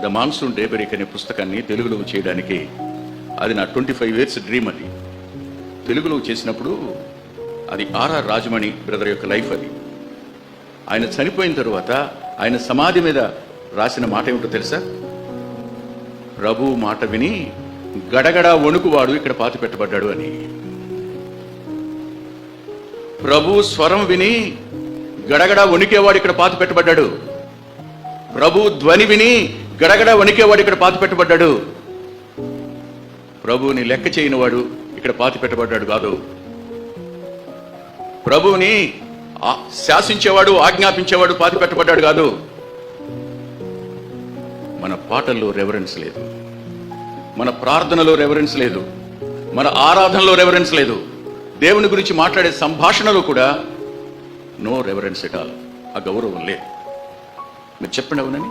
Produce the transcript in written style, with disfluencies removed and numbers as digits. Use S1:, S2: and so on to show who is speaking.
S1: The monsoon డేబరిక్ అనే పుస్తకాన్ని తెలుగులో చేయడానికి అది నా 25 years డ్రీమ్. అది తెలుగులో చేసినప్పుడు అది ఆర్ఆర్ రాజమణి బ్రదర్ యొక్క లైఫ్. అది ఆయన చనిపోయిన తరువాత ఆయన సమాధి మీద రాసిన మాట ఏమిటో తెలుసా? ప్రభు మాట విని గడగడ వణుకువాడు ఇక్కడ పాతి పెట్టబడ్డాడు అని. ప్రభు స్వరం విని గడగడ వణికేవాడు ఇక్కడ పాతి పెట్టబడ్డాడు. ప్రభు ధ్వని విని గడగడ వణికేవాడు ఇక్కడ పాతి పెట్టబడ్డాడు. ప్రభువుని లెక్క చేయనివాడు ఇక్కడ పాతి పెట్టబడ్డాడు కాదు. ప్రభువుని శాసించేవాడు, ఆజ్ఞాపించేవాడు పాతి పెట్టబడ్డాడు కాదు. మన పాటల్లో రెవరెన్స్ లేదు, మన ప్రార్థనలో రెవరెన్స్ లేదు, మన ఆరాధనలో రెవరెన్స్ లేదు, దేవుని గురించి మాట్లాడే సంభాషణలో కూడా నో రెవరెన్స్ ఎట్ ఆల్. ఆ గౌరవం లేదు. మీరు చెప్పండి అవునని.